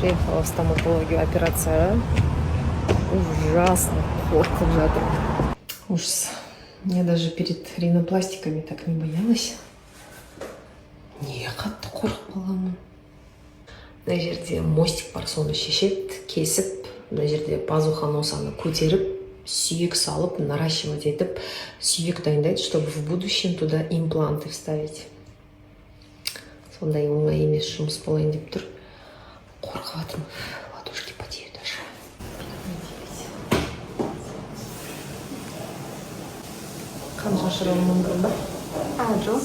Приехала в стоматологию операция. Ужасно плохо жатыр. Ужас. Я даже перед ринопластиками так не боялась. Не, қатты қорқып қаламын. Мына жерде мостик бар, соны шешет, кесіп, мына жерде пазуха носаны көтеріп, сүйек салып, наращивать етіп, сүйек дайындайды, чтобы в будущем туда импланты вставить. Сондай оңай емес жұмыс болайын деп тұр. Қорқып жатырмын. Ладошки потеют даже. Қанша шыруым мүмкін ба? Жоқ,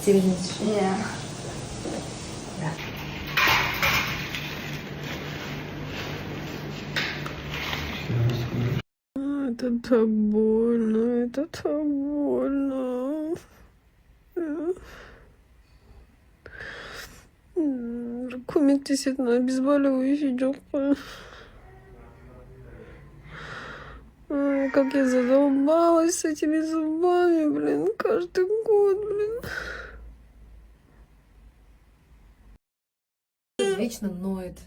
Стерильнейший. Иә. Да. Это так больно, это так больно. Көмектесетін обезболивающий жоқ па? Ой, как я задолбалась с этими зубами, блин, каждый год, блин. Вечно ноет.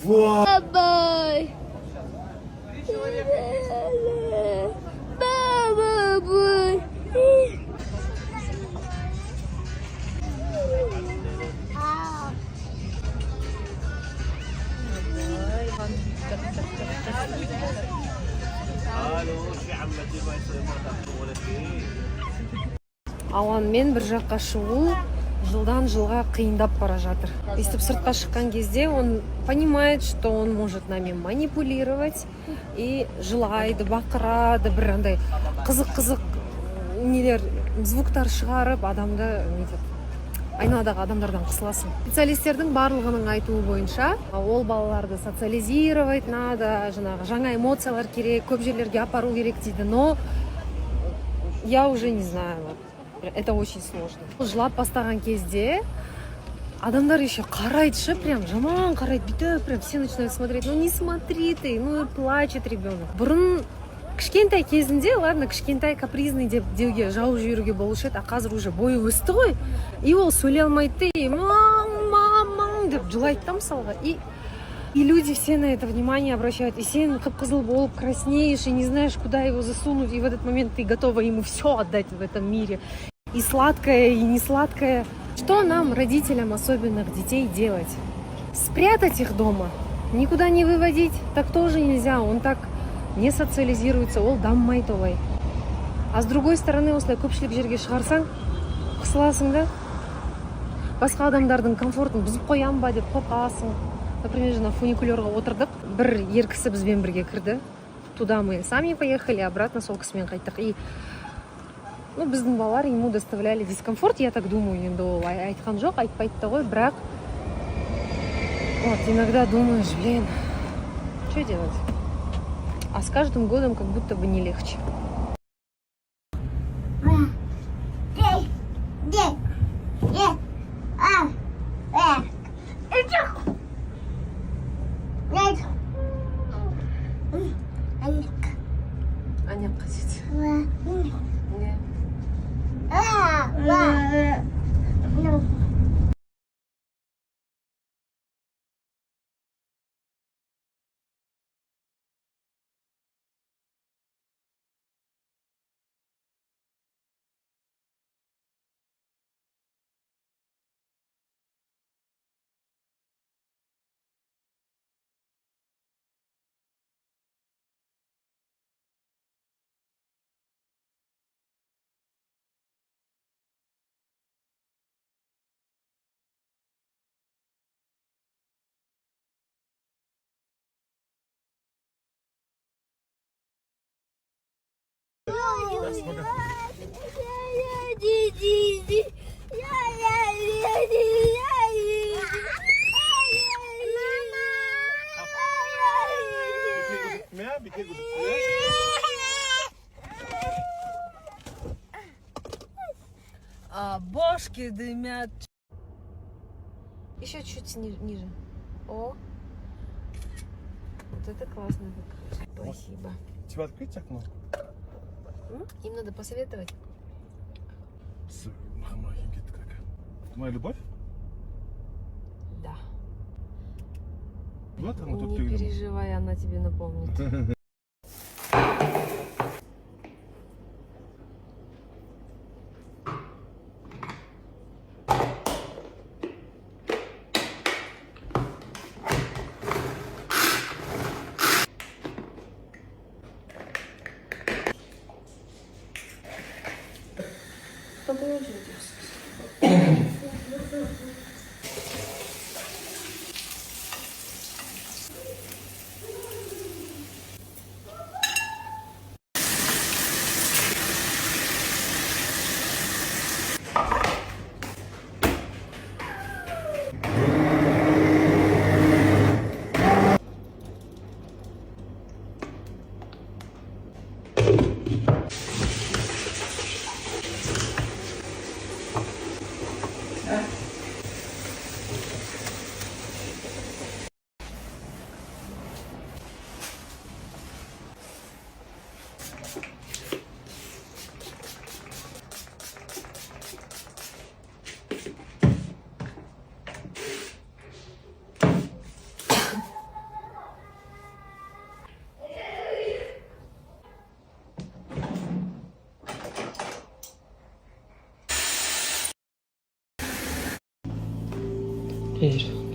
Бабай. Бабай. Ауанмен бір жаққа шығу жылдан жылға қиындап бара жатыр. Естіп сыртқа шыққан кезде он понимает, что он может нами манипулировать и жылайды, бақырады, бір андай қызық нелер, звуктар шығарып адамды айналадағы адамдардан қысыласың. Специалистердің барлығының айтуы бойынша, ол балаларды социализировать надо, жаңа эмоциялар керек, көп жерлерге апару керек дейді, но я уже не знаю, это очень сложно. Жылап бастаған кезде адамдар еще қарайды, прям жаман қарайды, бүйтіп, прям все начинают смотреть. Ну не смотри ты, ну плачет ребенок. Бұрын кішкентай кезінде, ладно, кішкентай капризный деуге жауып жіберуге болушы еді, а қазір уже бойы өсті ғой, и ол сөйлей алмайды, и мам деп жылайды да мысалға. И люди все на это внимание обращают, и сен қып-қызыл болып краснеешь, и не знаешь, куда его засунуть, и в этот момент ты готова ему все отдать в этом мире. И сладкое, и не сладкое. Что нам, родителям особенных детей, делать? Спрятать их дома? Никуда не выводить? Так тоже нельзя, он так не социализируется, ол дамымайды олай. А с другой стороны, осылай көпшілік жерге шығарсаң, қысыласың да, басқа адамдардың комфортын бұзып қоям ба деп қорқасың. Например, жаңа фуникулерға отырдық, бір ер кісі бізбен бірге кірді. Туда мы сами поехали, обратно сол кісімен қайттық. И біздің балалар ему доставляли дискомфорт, я так думаю, енді ол айтқан жоқ, айтпайды да ғой, бірақ вот иногда думаешь, блин, что делать? А с каждым годом как будто бы не легче. Аня қажет. Бошки дымят. Еще чуть ниже. О, вот это классно. Спасибо. Тебе открыть окно? Им надо посоветовать. Моя любовь? Да. Вот оно тут Не фигня. переживай, она тебе напомнит.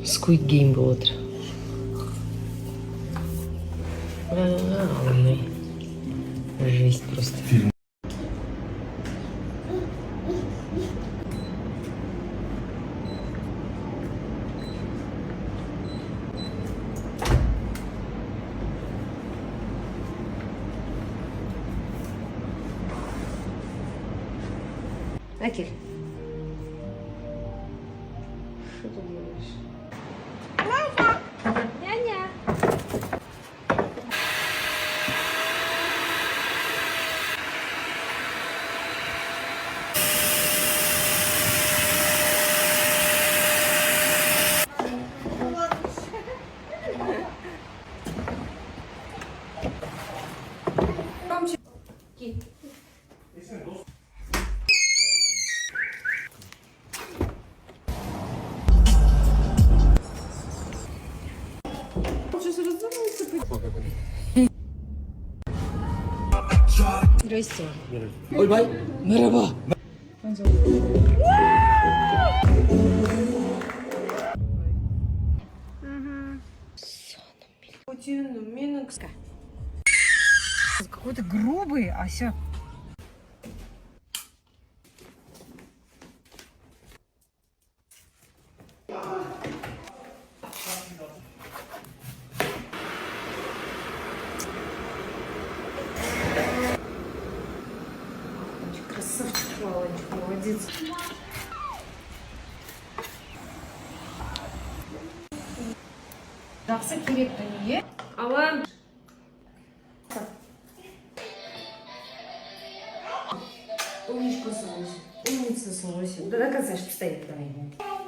Squid Game болотыр. Ой, жесть просто. Акель. Что ты делаешь? Няня. Кит. Здрасте. Ойбай, merhaba. Какой-то грубый, Ася. Красавчик, мальчик, молодец. Жақсы керек дүние. Алан. Умничка, Слуся. Умница, Слуся. Да доказывай, что стоит, давай.